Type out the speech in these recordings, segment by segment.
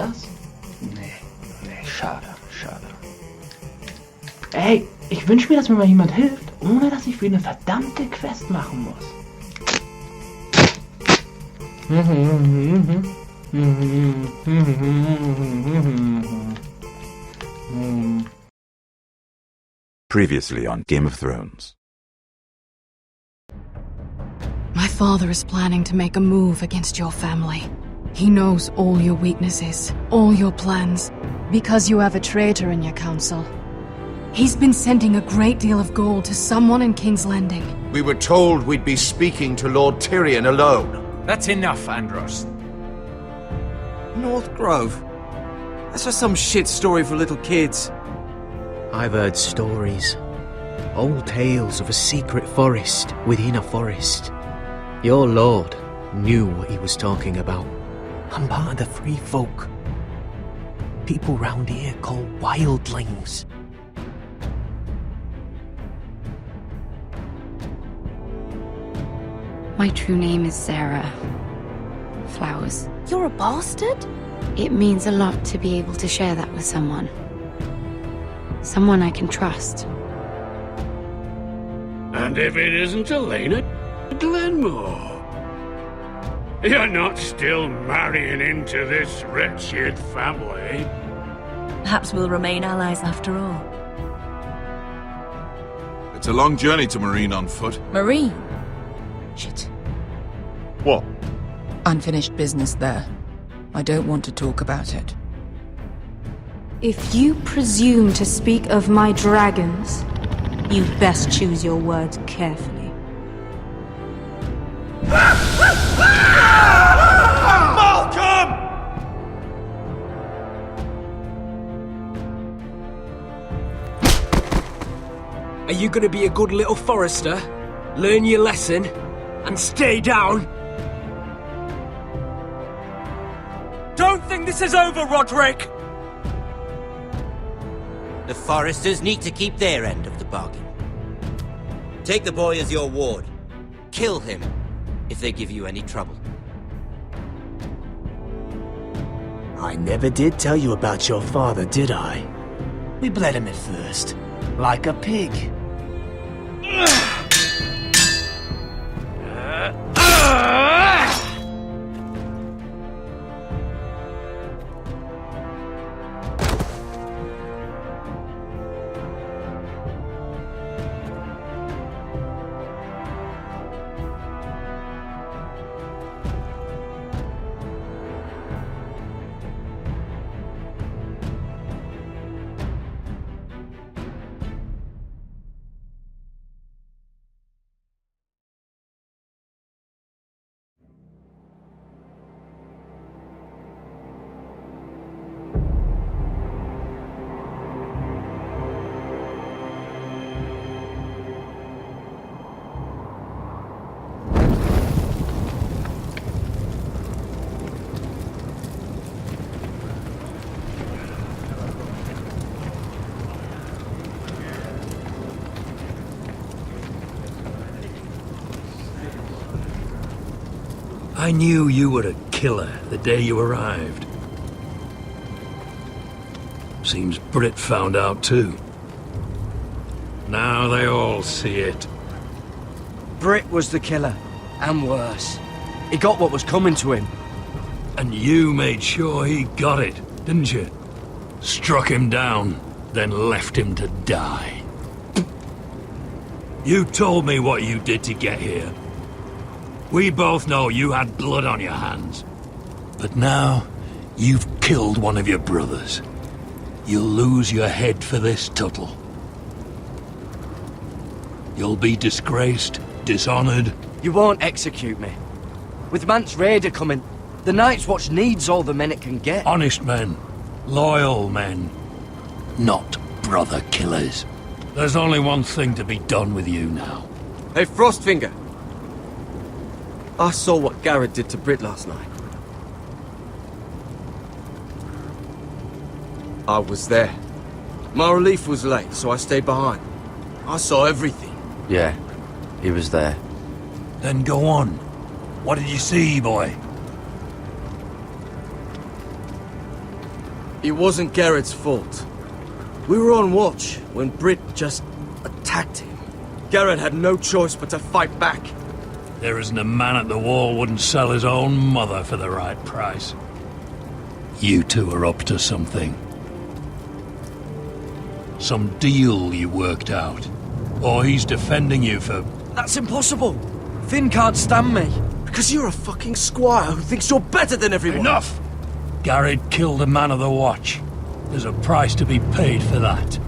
das? Nee, schade. Ey, ich wünsche mir, dass mir mal jemand hilft, ohne dass ich für eine verdammte Quest machen muss. Previously on Game of Thrones. My father is planning to make a move against your family. He knows all your weaknesses, all your plans, because you have a traitor in your council. He's been sending a great deal of gold to someone in King's Landing. We were told we'd be speaking to Lord Tyrion alone. That's enough, Andros. North Grove? That's just some shit story for little kids. I've heard stories. Old tales of a secret forest within a forest. Your lord knew what he was talking about. I'm part of the free folk. People round here call wildlings. My true name is Sarah Flowers. You're a bastard? It means a lot to be able to share that with someone. Someone I can trust. And if it isn't Elena Glenmore? You're not still marrying into this wretched family? Perhaps we'll remain allies after all. It's a long journey to Marine on foot. Marine? Shit. What? Unfinished business there. I don't want to talk about it. If you presume to speak of my dragons, you'd best choose your words carefully. Malcolm! Are you gonna be a good little forester? Learn your lesson? And stay down? Don't think this is over, Roderick! The foresters need to keep their end of the bargain. Take the boy as your ward. Kill him if they give you any trouble. I never did tell you about your father, did I? We bled him at first, like a pig. I knew you were a killer the day you arrived. Seems Britt found out too. Now they all see it. Britt was the killer, and worse. He got what was coming to him. And you made sure he got it, didn't you? Struck him down, then left him to die. You told me what you did to get here. We both know you had blood on your hands. But now, you've killed one of your brothers. You'll lose your head for this, Tuttle. You'll be disgraced, dishonored. You won't execute me. With Mance Raider coming, the Night's Watch needs all the men it can get. Honest men. Loyal men. Not brother killers. There's only one thing to be done with you now. Hey, Frostfinger. I saw what Garrett did to Britt last night. I was there. My relief was late, so I stayed behind. I saw everything. Yeah, he was there. Then go on. What did you see, boy? It wasn't Garrett's fault. We were on watch when Britt just attacked him. Garrett had no choice but to fight back. There isn't a man at the wall wouldn't sell his own mother for the right price. You two are up to something. Some deal you worked out. Or he's defending you for... That's impossible! Finn can't stand me. Because you're a fucking squire who thinks you're better than everyone. Enough! Garrett killed a man of the watch. There's a price to be paid for that.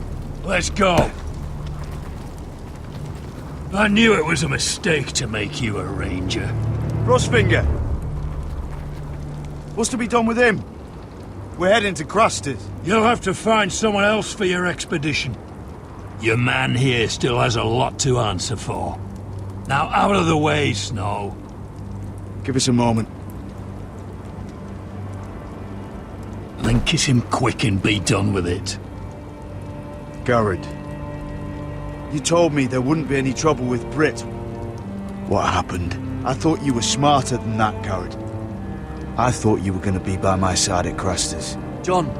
Let's go. I knew it was a mistake to make you a ranger. Frostfinger! What's to be done with him? We're heading to Crusters. You'll have to find someone else for your expedition. Your man here still has a lot to answer for. Now out of the way, Snow. Give us a moment. Then kiss him quick and be done with it. Garrett, you told me there wouldn't be any trouble with Britt. What happened? I thought you were smarter than that, Garrett. I thought you were going to be by my side at Crusters. John,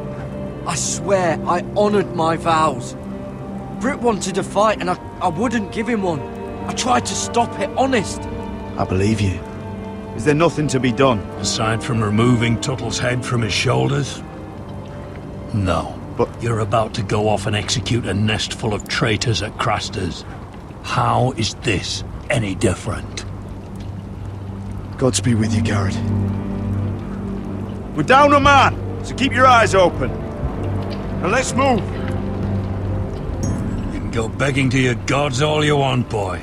I swear I honoured my vows. Britt wanted to fight and I wouldn't give him one. I tried to stop it, honest. I believe you. Is there nothing to be done? Aside from removing Tuttle's head from his shoulders? No. But you're about to go off and execute a nest full of traitors at Crusters. How is this any different? Godspeed with you, Garrett. We're down a man, so keep your eyes open. And let's move. You can go begging to your gods all you want, boy.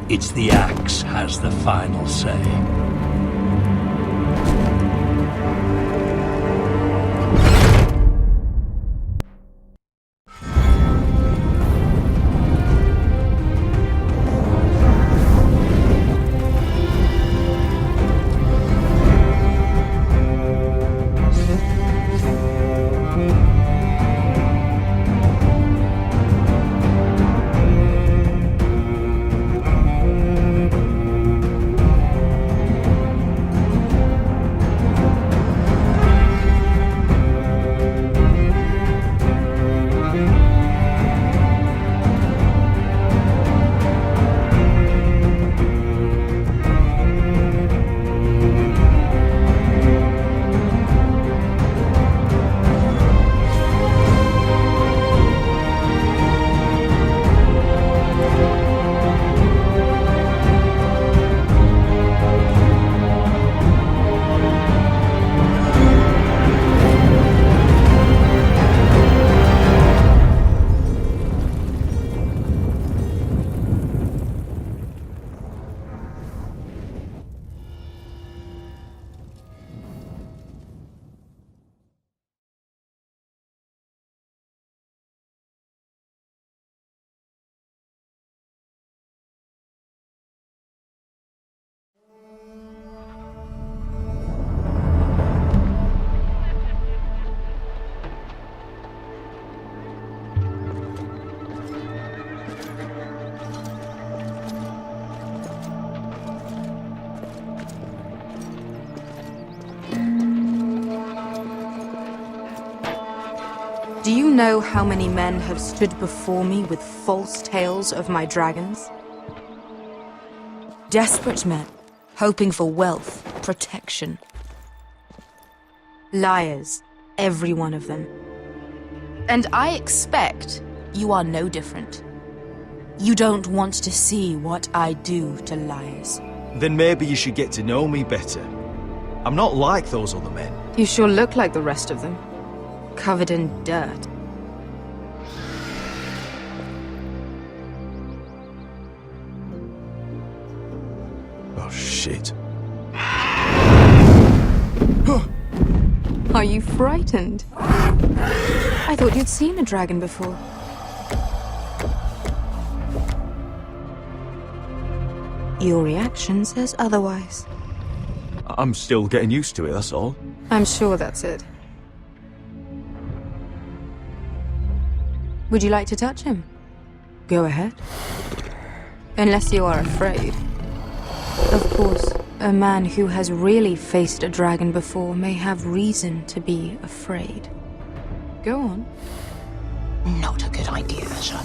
It's the axe has the final say. Do you know how many men have stood before me with false tales of my dragons? Desperate men, hoping for wealth, protection. Liars, every one of them. And I expect you are no different. You don't want to see what I do to liars. Then maybe you should get to know me better. I'm not like those other men. You sure look like the rest of them. Covered in dirt. Oh, shit. Are you frightened? I thought you'd seen a dragon before. Your reaction says otherwise. I'm still getting used to it, that's all. I'm sure that's it. Would you like to touch him? Go ahead. Unless you are afraid. Of course, a man who has really faced a dragon before may have reason to be afraid. Go on. Not a good idea, Asher.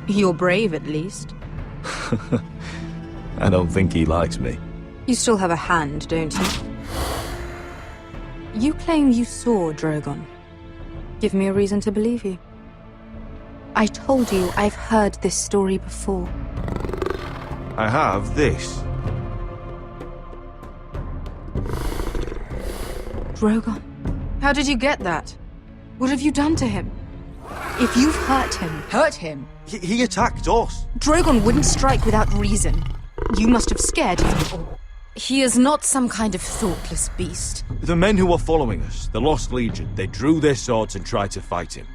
You're brave, at least. I don't think he likes me. You still have a hand, don't you? You claim you saw Drogon. Give me a reason to believe you. I told you I've heard this story before. I have this. Drogon? How did you get that? What have you done to him? If you've hurt him... Hurt him? He attacked us. Drogon wouldn't strike without reason. You must have scared him. He is not some kind of thoughtless beast. The men who were following us, the Lost Legion, they drew their swords and tried to fight him.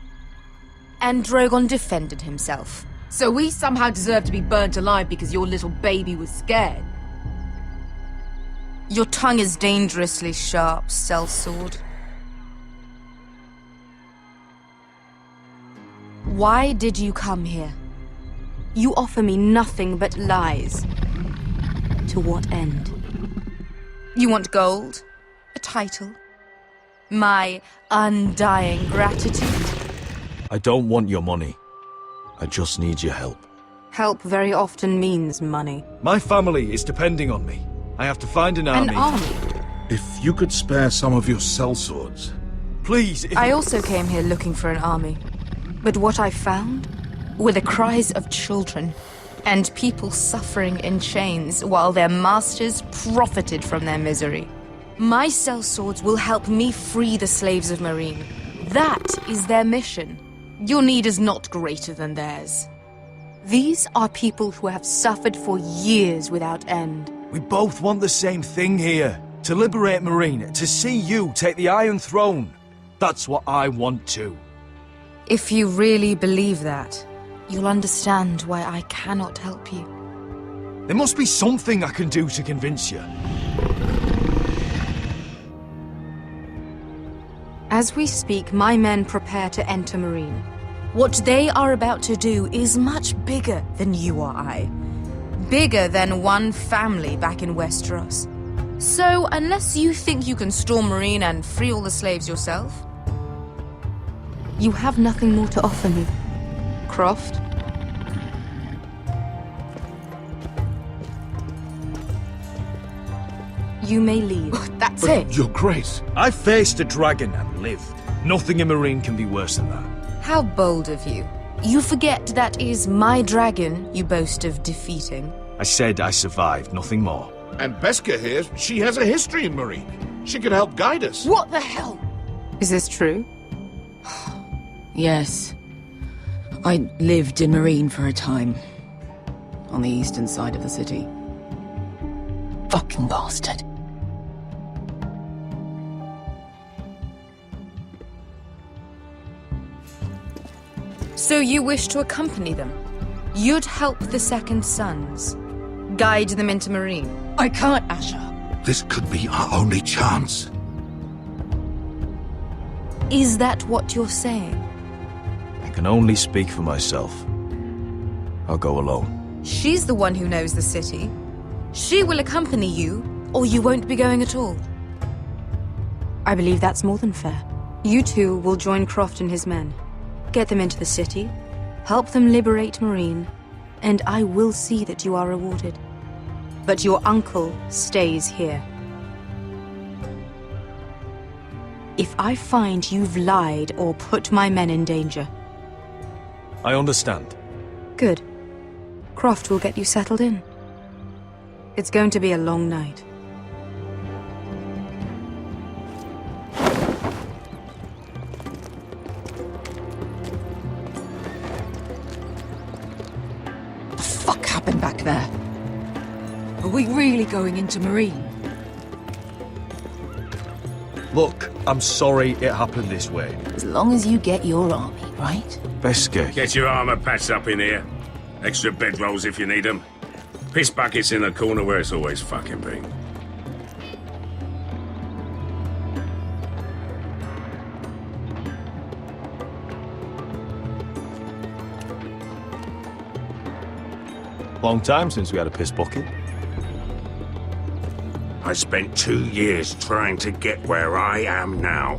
And Drogon defended himself. So we somehow deserve to be burnt alive because your little baby was scared? Your tongue is dangerously sharp, sellsword. Why did you come here? You offer me nothing but lies. To what end? You want gold? A title? My undying gratitude? I don't want your money. I just need your help. Help very often means money. My family is depending on me. I have to find an army. An army? If you could spare some of your sellswords. Please, I also came here looking for an army. But what I found were the cries of children and people suffering in chains while their masters profited from their misery. My sellswords will help me free the slaves of Meereen. That is their mission. Your need is not greater than theirs. These are people who have suffered for years without end. We both want the same thing here. To liberate Meereen, to see you take the Iron Throne. That's what I want too. If you really believe that, you'll understand why I cannot help you. There must be something I can do to convince you. As we speak, my men prepare to enter Meereen. What they are about to do is much bigger than you or I. Bigger than one family back in Westeros. So, unless you think you can storm Meereen and free all the slaves yourself, you have nothing more to offer me, Croft. You may leave. That's it. Your Grace. I faced a dragon and lived. Nothing in Meereen can be worse than that. How bold of you. You forget that is my dragon you boast of defeating. I said I survived, nothing more. And Beskha here, she has a history in Meereen. She could help guide us. What the hell? Is this true? Yes. I lived in Meereen for a time. On the eastern side of the city. Fucking bastard. So you wish to accompany them? You'd help the Second Sons? Guide them into Meereen? I can't, Asher. This could be our only chance. Is that what you're saying? I can only speak for myself. I'll go alone. She's the one who knows the city. She will accompany you, or you won't be going at all. I believe that's more than fair. You two will join Croft and his men. Get them into the city, help them liberate Meereen, and I will see that you are rewarded. But your uncle stays here. If I find you've lied or put my men in danger... I understand. Good. Croft will get you settled in. It's going to be a long night. What the fuck happened back there? Are we really going into Meereen? Look, I'm sorry it happened this way. As long as you get your army, right? Beskha. Get your armor patched up in here. Extra bedrolls if you need them. Piss buckets in the corner where it's always fucking been. Long time since we had a piss bucket. I spent 2 years trying to get where I am now.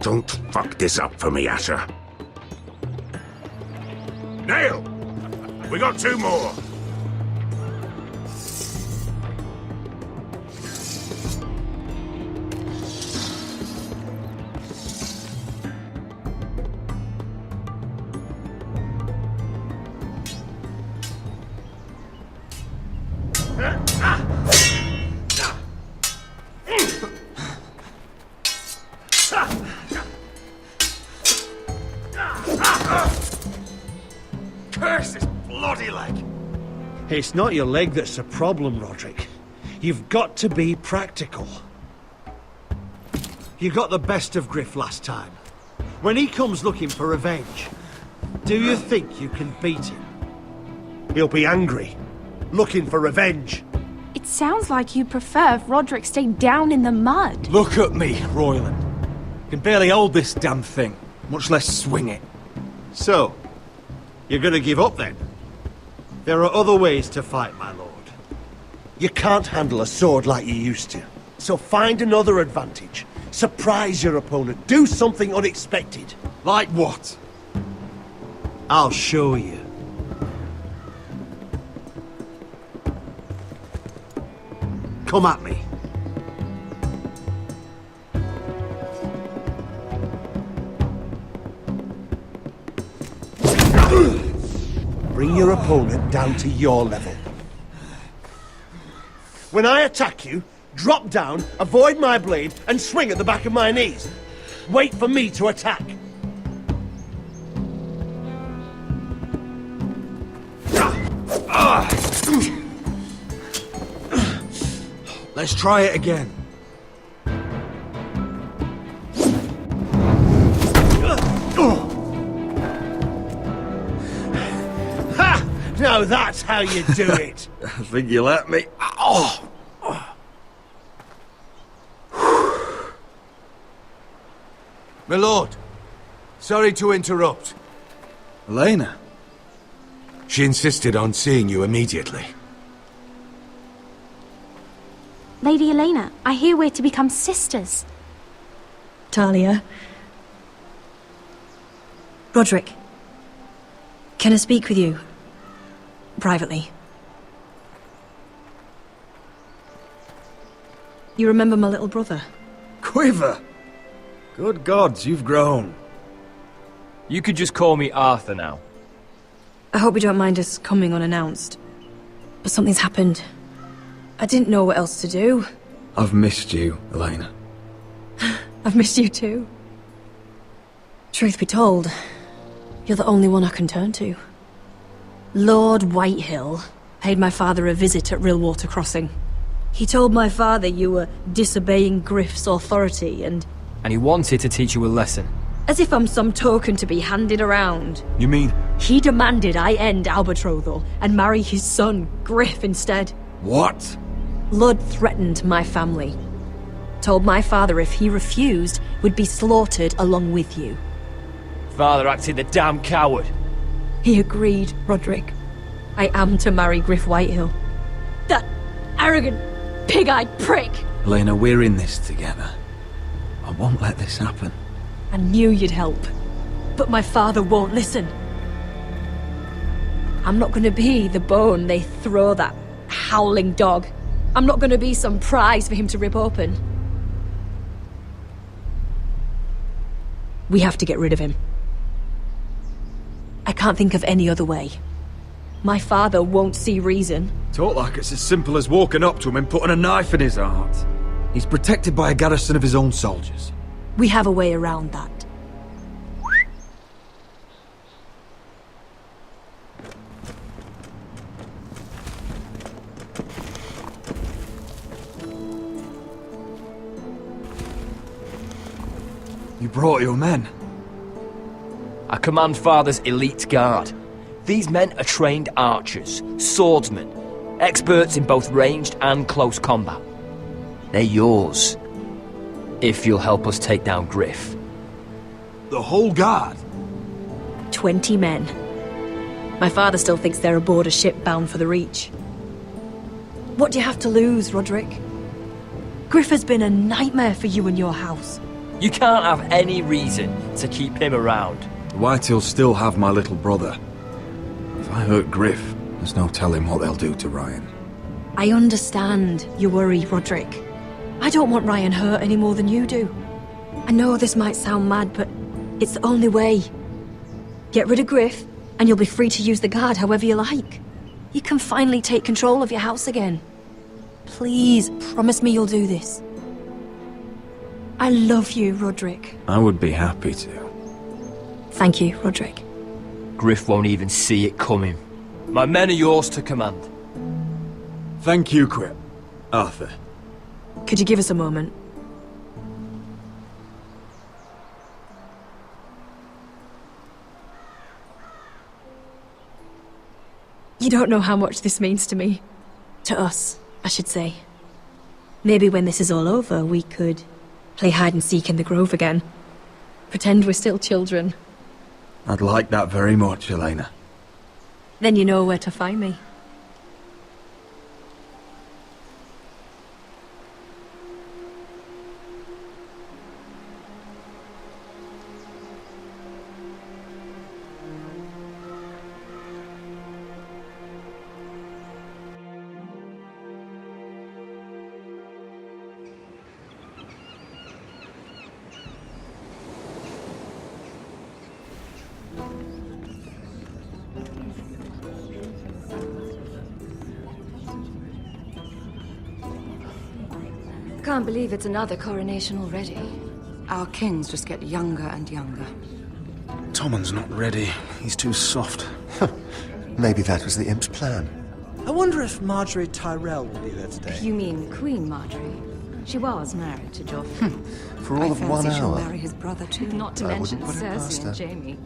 Don't fuck this up for me, Asher. Nail! We got 2 more! Curse this bloody leg! It's not your leg that's the problem, Roderick. You've got to be practical. You got the best of Griff last time. When he comes looking for revenge, do you think you can beat him? He'll be angry, looking for revenge. It sounds like you prefer if Roderick stayed down in the mud. Look at me, Royland. Can barely hold this damn thing, much less swing it. So, you're gonna give up then? There are other ways to fight, my lord. You can't handle a sword like you used to. So find another advantage. Surprise your opponent. Do something unexpected. Like what? I'll show you. Come at me. Bring your opponent down to your level. When I attack you, drop down, avoid my blade, and swing at the back of my knees. Wait for me to attack. Let's try it again. Ha! Now that's how you do it. I think you let me. Oh! My lord, sorry to interrupt. Elena? She insisted on seeing you immediately. Lady Elena, I hear we're to become sisters. Talia. Roderick. Can I speak with you? Privately. You remember my little brother? Quiver! Good gods, you've grown. You could just call me Arthur now. I hope you don't mind us coming unannounced. But something's happened. I didn't know what else to do. I've missed you, Elena. I've missed you too. Truth be told, you're the only one I can turn to. Lord Whitehill paid my father a visit at Rillwater Crossing. He told my father you were disobeying Griff's authority and he wanted to teach you a lesson. as if I'm some token to be handed around. You mean? He demanded I end our betrothal and marry his son, Griff, instead. What? Lud threatened my family. Told my father if he refused, would be slaughtered along with you. Father acted the damn coward. He agreed, Roderick. I am to marry Griff Whitehill. That arrogant, pig-eyed prick! Elena, we're in this together. I won't let this happen. I knew you'd help. But my father won't listen. I'm not gonna be the bone they throw that howling dog. I'm not gonna be some prize for him to rip open. We have to get rid of him. I can't think of any other way. My father won't see reason. Talk like it's as simple as walking up to him and putting a knife in his heart. He's protected by a garrison of his own soldiers. We have a way around that. You brought your men. I command Father's elite guard. These men are trained archers, swordsmen, experts in both ranged and close combat. They're yours, if you'll help us take down Griff. The whole guard? 20 men. My father still thinks they're aboard a ship bound for the Reach. What do you have to lose, Roderick? Griff has been a nightmare for you and your house. You can't have any reason to keep him around. The Whitehills still have my little brother. If I hurt Griff, there's no telling what they'll do to Ryan. I understand your worry, Roderick. I don't want Ryan hurt any more than you do. I know this might sound mad, but it's the only way. Get rid of Griff, and you'll be free to use the guard however you like. You can finally take control of your house again. Please, promise me you'll do this. I love you, Roderick. I would be happy to. Thank you, Roderick. Griff won't even see it coming. My men are yours to command. Thank you, Quip. Arthur. Could you give us a moment? You don't know how much this means to me. To us, I should say. Maybe when this is all over, we could play hide and seek in the grove again. Pretend we're still children. I'd like that very much, Elena. Then you know where to find me. Can't believe it's another coronation already. Our kings just get younger and younger. Tommen's not ready. He's too soft. Maybe that was the imp's plan. I wonder if Marjorie Tyrell will be there today. You mean Queen Marjorie? She was married to Joffrey. For all of 1 she'll hour. marry his brother too. Not to I mention wouldn't put it past Cersei her. and Jaime.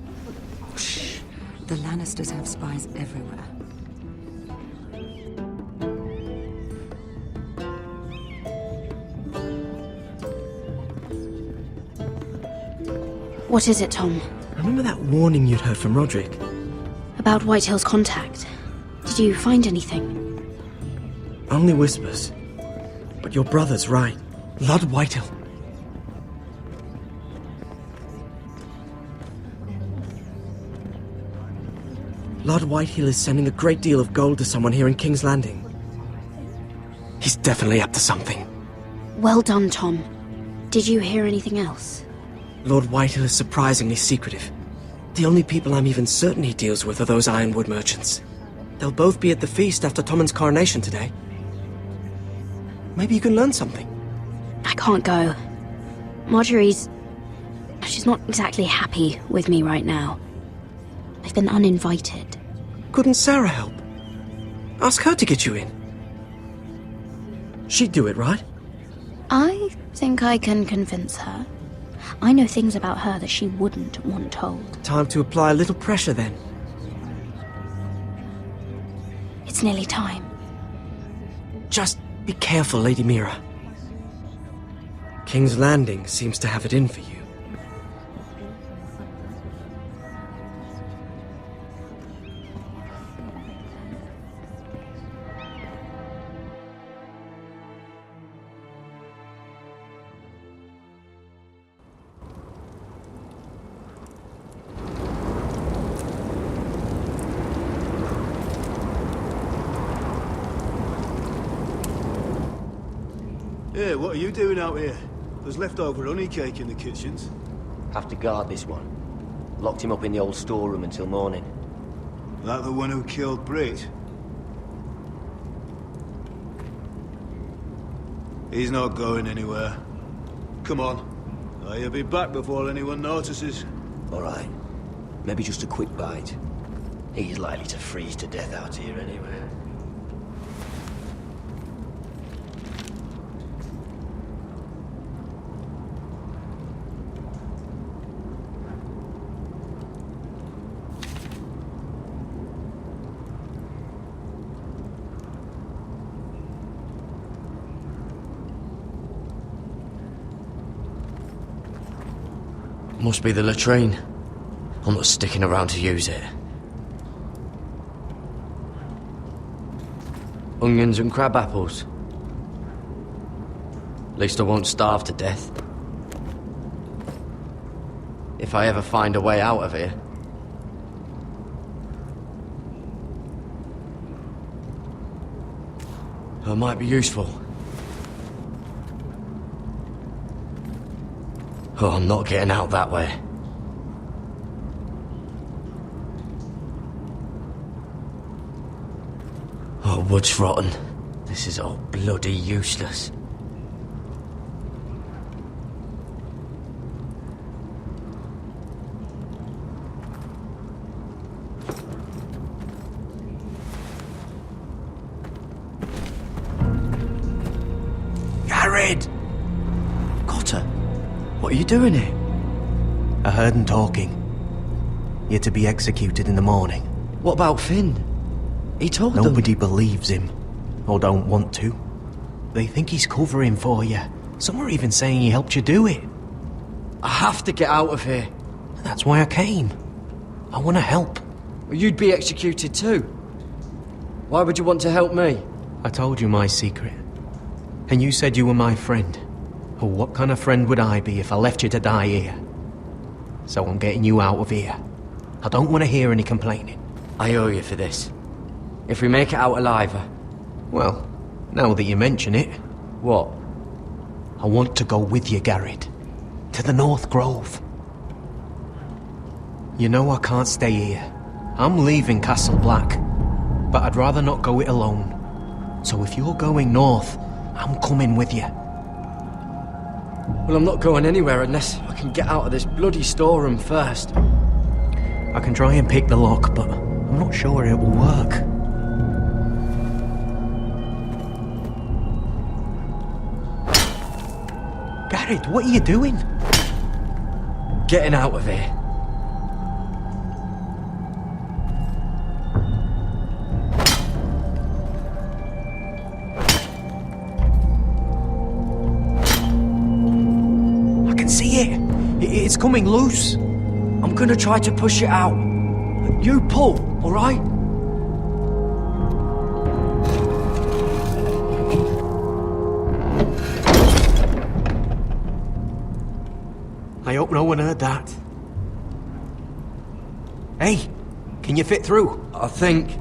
Shh. The Lannisters have spies everywhere. What is it, Tom? Remember that warning you'd heard from Roderick? About Whitehill's contact. Did you find anything? Only whispers. But your brother's right. Lord Whitehill. Lord Whitehill is sending a great deal of gold to someone here in King's Landing. He's definitely up to something. Well done, Tom. Did you hear anything else? Lord Whitehill is surprisingly secretive. The only people I'm even certain he deals with are those ironwood merchants. They'll both be at the feast after Tommen's coronation today. Maybe you can learn something. I can't go. She's not exactly happy with me right now. I've been uninvited. Couldn't Sarah help? Ask her to get you in. She'd do it, right? I think I can convince her. I know things about her that she wouldn't want told. Time to apply a little pressure then. It's nearly time. Just be careful, Lady Mira. King's Landing seems to have it in for you. Yeah, what are you doing out here? There's leftover honey cake in the kitchens. Have to guard this one. Locked him up in the old storeroom until morning. That the one who killed Brit? He's not going anywhere. Come on. He'll be back before anyone notices. All right. Maybe just a quick bite. He's likely to freeze to death out here anyway. Must be the latrine. I'm not sticking around to use it. Onions and crab apples. At least I won't starve to death. If I ever find a way out of here. It might be useful. Oh, I'm not getting out that way. Oh, wood's rotten. This is all bloody useless. Jared! Cotter, what are you doing here? I heard him talking. You're to be executed in the morning. What about Finn? He told them. Nobody believes him, or don't want to. They think he's covering for you. Some are even saying he helped you do it. I have to get out of here. That's why I came. I want to help. Well, you'd be executed too. Why would you want to help me? I told you my secret. And you said you were my friend. Well, what kind of friend would I be if I left you to die here? So I'm getting you out of here. I don't want to hear any complaining. I owe you for this. If we make it out alive... Well, now that you mention it... What? I want to go with you, Garrett. To the North Grove. You know I can't stay here. I'm leaving Castle Black. But I'd rather not go it alone. So if you're going north, I'm coming with you. Well, I'm not going anywhere unless I can get out of this bloody storeroom first. I can try and pick the lock, but I'm not sure it will work. Garrett, what are you doing? Getting out of here. I can see it. It's coming loose. I'm gonna try to push it out. You pull, all right? I hope no one heard that. Hey, can you fit through? I think.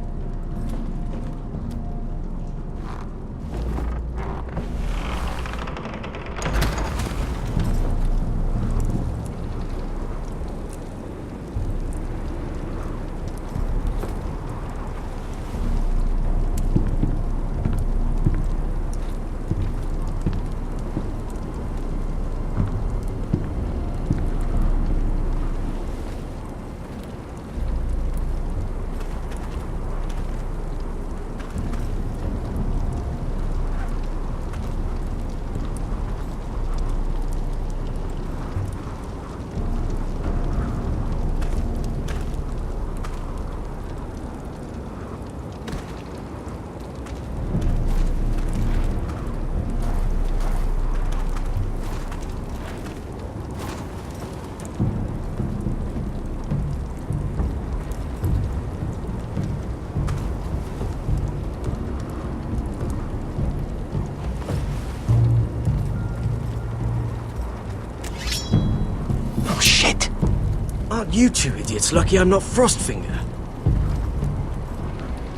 Aren't you two idiots lucky I'm not Frostfinger?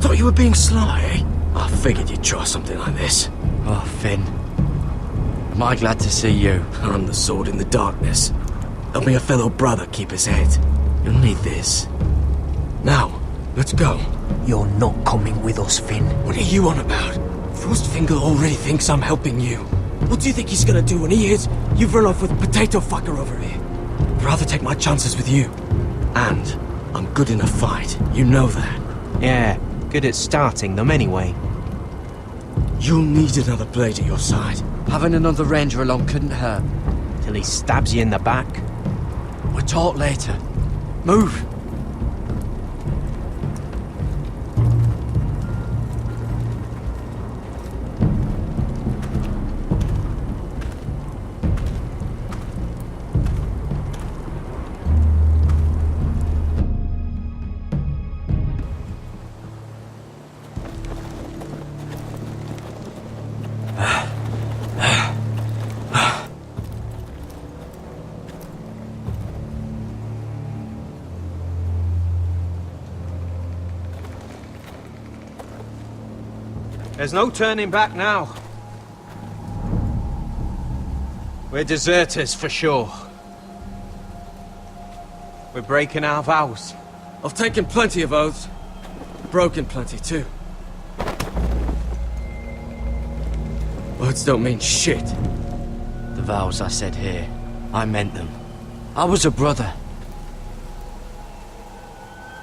Thought you were being sly, eh? I figured you'd try something like this. Oh, Finn. Am I glad to see you? I'm the sword in the darkness. Help me a fellow brother keep his head. You'll need this. Now, let's go. You're not coming with us, Finn. What are you on about? Frostfinger already thinks I'm helping you. What do you think he's gonna do when he hears you've run off with Potato Fucker over here? I'd rather take my chances with you. And I'm good in a fight. You know that. Yeah, good at starting them anyway. You'll need another blade at your side. Having another ranger along couldn't hurt. Till he stabs you in the back. We'll talk later. Move! There's no turning back now. We're deserters for sure. We're breaking our vows. I've taken plenty of oaths. Broken plenty too. Words don't mean shit. The vows I said here, I meant them. I was a brother.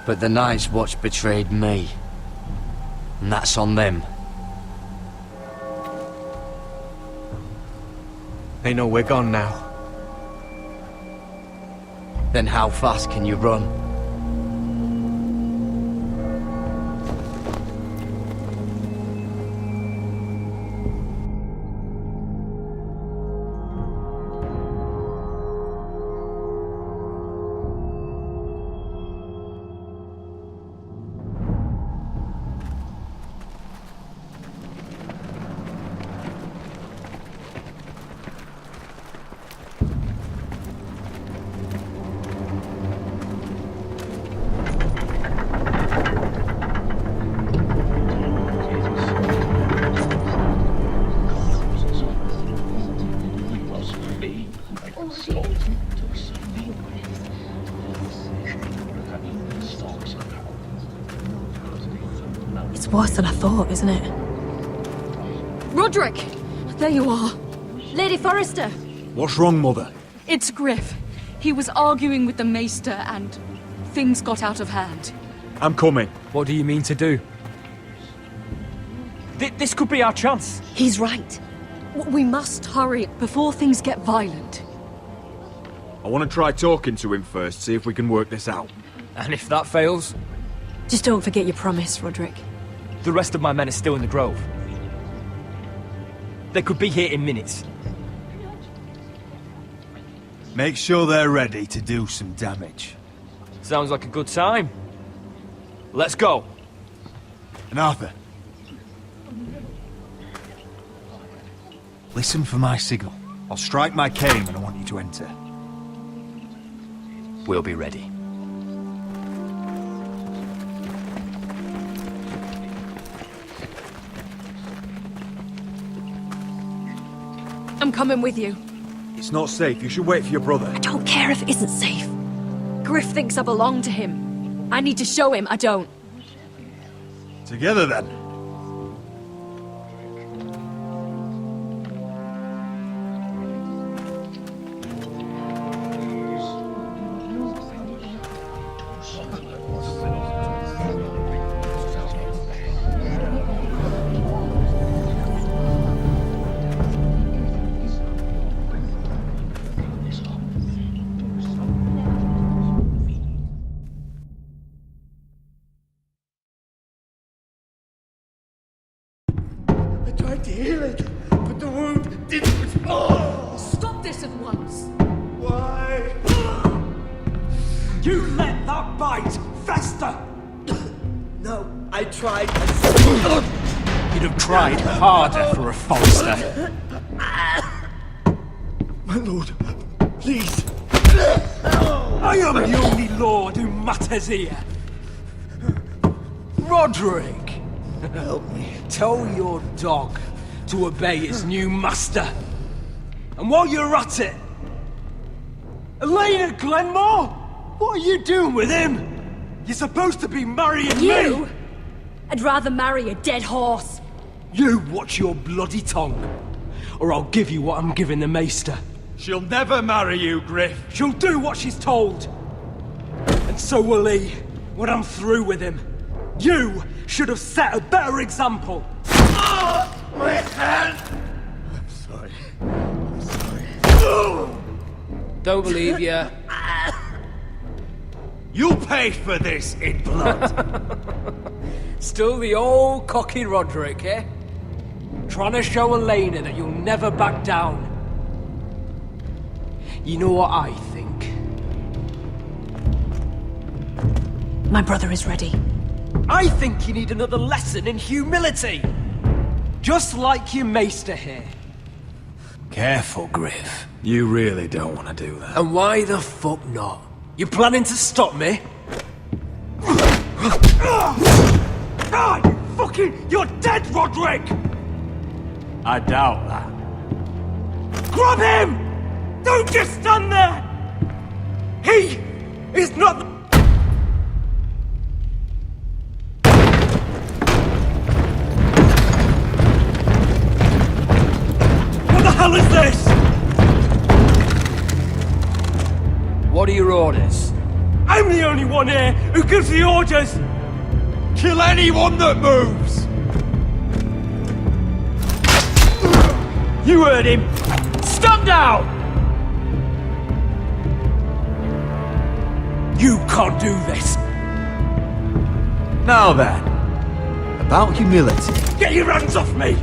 But the Night's Watch betrayed me. And that's on them. They know we're gone now. Then how fast can you run? It's worse than I thought, isn't it? Roderick! There you are. Lady Forrester! What's wrong, Mother? It's Griff. He was arguing with the Maester and things got out of hand. I'm coming. What do you mean to do? This could be our chance. He's right. We must hurry before things get violent. I want to try talking to him first, see if we can work this out. And if that fails? Just don't forget your promise, Roderick. The rest of my men are still in the grove. They could be here in minutes. Make sure they're ready to do some damage. Sounds like a good time. Let's go. And Arthur, listen for my signal. I'll strike my cane when I want you to enter. We'll be ready. I'm coming with you. It's not safe. You should wait for your brother. I don't care if it isn't safe. Griff thinks I belong to him. I need to show him I don't. Together then. To heal it, but the wound didn't respond. Stop this at once. Why? You let that bite fester! No, I tried. You'd have tried harder for a Forrester. My lord, please. I am the only lord who matters here. Roderick! Help me. Tell your dog to obey his new master. And while you're at it, Elena Glenmore, what are you doing with him? You're supposed to be marrying You? me. I'd rather marry a dead horse. You watch your bloody tongue, or I'll give you what I'm giving the Maester. She'll never marry you, Griff. She'll do what she's told. And so will he, when I'm through with him. You should have set a better example. My hand! I'm sorry. I'm sorry. Don't believe you. You'll pay for this in blood. Still the old cocky Roderick, eh? Trying to show Elena that you'll never back down. You know what I think? My brother is ready. I think you need another lesson in humility. Just like your Maester here. Careful, Griff. You really don't want to do that. And why the fuck not? You planning to stop me? You're dead, Roderick! I doubt that. Grab him! Don't just stand there! He is not... What the hell is this? What are your orders? I'm the only one here who gives the orders! Kill anyone that moves! You heard him! Stand down! You can't do this! Now then, about humility. Get your hands off me!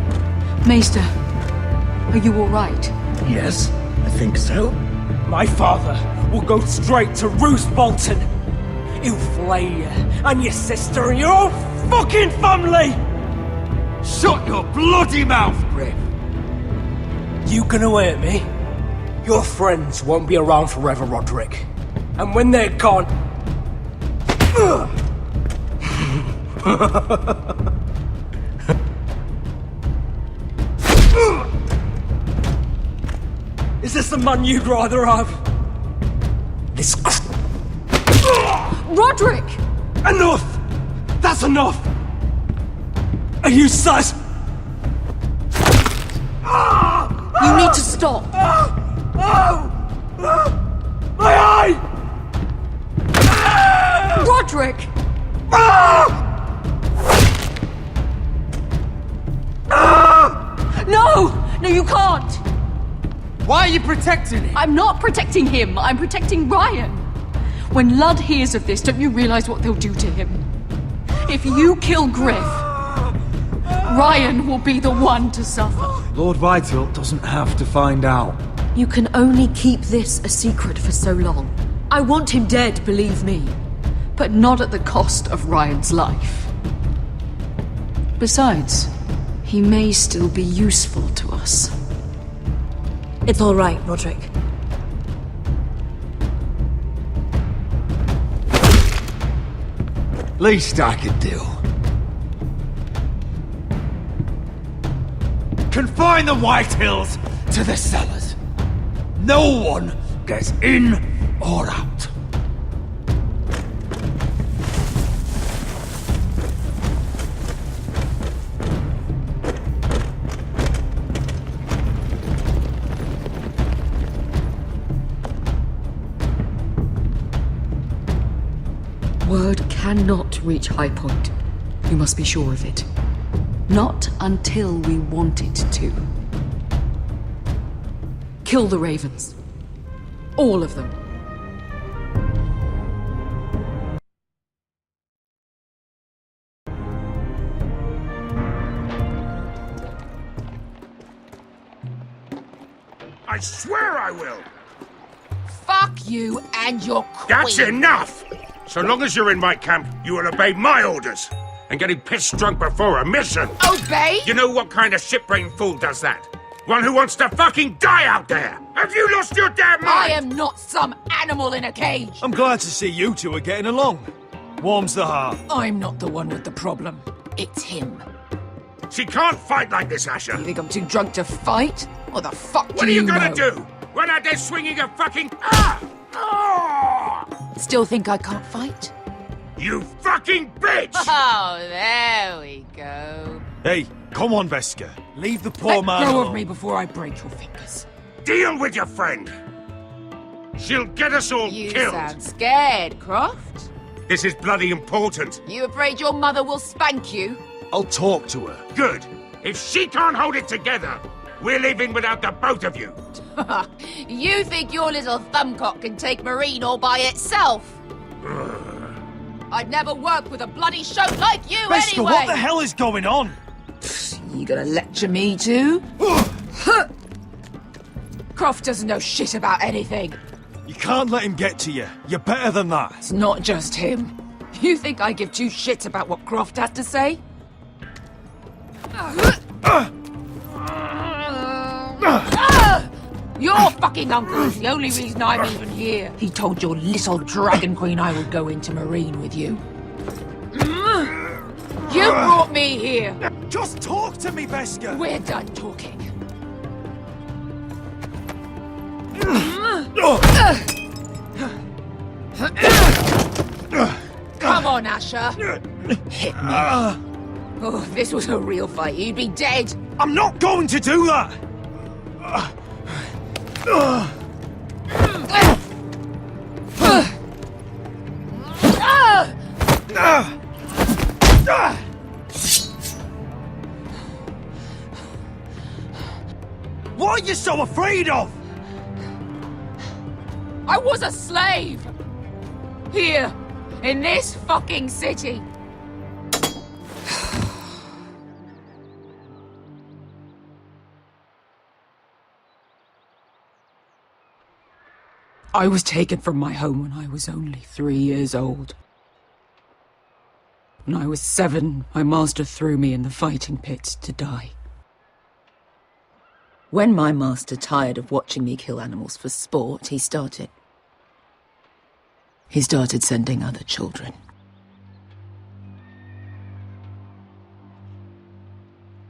Maester, are you alright? Yes, I think so. My father will go straight to Roose Bolton. He'll flay you, and your sister, and your whole fucking family! Shut your bloody mouth, Griff! You can hurt me. Your friends won't be around forever, Roderick. And when they're gone... Is this the man you'd rather have? This... Roderick! Enough! That's enough! Are you sus? You need to stop! My eye! Roderick! No! No, you can't! Why are you protecting him? I'm not protecting him, I'm protecting Ryan! When Ludd hears of this, don't you realize what they'll do to him? If you kill Griff, Ryan will be the one to suffer. Lord Whitehill doesn't have to find out. You can only keep this a secret for so long. I want him dead, believe me. But not at the cost of Ryan's life. Besides, he may still be useful to us. It's all right, Roderick. Least I could do. Confine the Whitehills to the cellars. No one gets in or out. Word cannot reach High Point. You must be sure of it. Not until we want it to. Kill the ravens. All of them. I swear I will! Fuck you and your queen. That's enough! So long as you're in my camp, you will obey my orders. And getting pissed drunk before a mission. Obey? You know what kind of shit-brained fool does that? One who wants to fucking die out there! Have you lost your damn mind? I am not some animal in a cage. I'm glad to see you two are getting along. Warms the heart. I'm not the one with the problem. It's him. She can't fight like this, Asher. You think I'm too drunk to fight? What the fuck What are you gonna do? Run out there swinging a fucking... Still think I can't fight? You fucking bitch! Oh, there we go. Hey, come on, Veska. Leave the poor man Let go alone. of me before I break your fingers. Deal with your friend. She'll get us all You killed. sound scared, Croft. This is bloody important. You afraid your mother will spank you? I'll talk to her. Good. If she can't hold it together, we're leaving without the both of you. You think your little thumbcock can take Marine all by itself? I'd never work with a bloody shote like you Veska, anyway! what the hell is going on? You gonna lecture me too? Croft doesn't know shit about anything. You can't let him get to you. You're better than that. It's not just him. You think I give two shits about what Croft has to say? Your fucking uncle is the only reason I'm even here. He told your little dragon queen I would go into Marine with you. You brought me here! Just talk to me, Veska! We're done talking. Come on, Asher. Hit me. Oh, if this was a real fight, you'd be dead. I'm not going to do that! What are you so afraid of? I was a slave! Here, in this fucking city. I was taken from my home when I was only 3 years old. When I was 7, my master threw me in the fighting pit to die. When my master tired of watching me kill animals for sport, he started sending other children.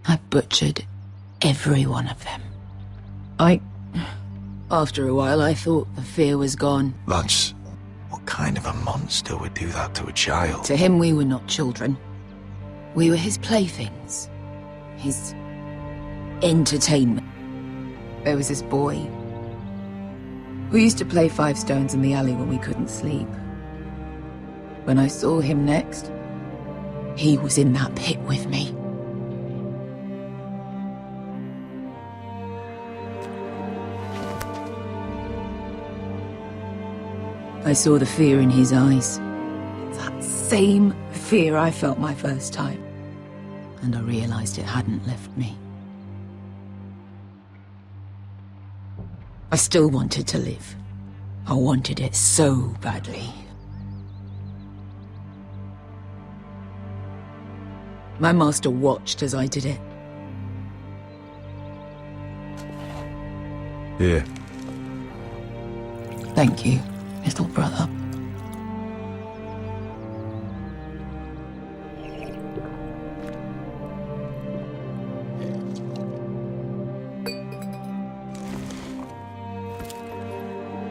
I butchered every one of them. After a while, I thought the fear was gone. That's... what kind of a monster would do that to a child? To him, we were not children. We were his playthings. His entertainment. There was this boy who used to play 5 stones in the alley when we couldn't sleep. When I saw him next, he was in that pit with me. I saw the fear in his eyes. That same fear I felt my first time. And I realized it hadn't left me. I still wanted to live. I wanted it so badly. My master watched as I did it. Here. Thank you, little brother.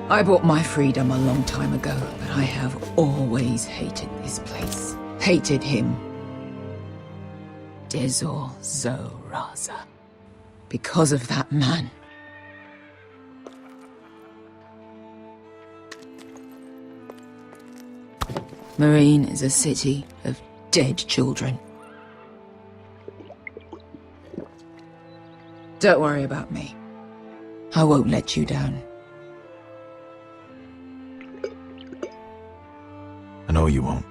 I bought my freedom a long time ago, but I have always hated this place. Hated him. Dezor Zoraza. Because of that man. Marine is a city of dead children. Don't worry about me. I won't let you down. I know you won't.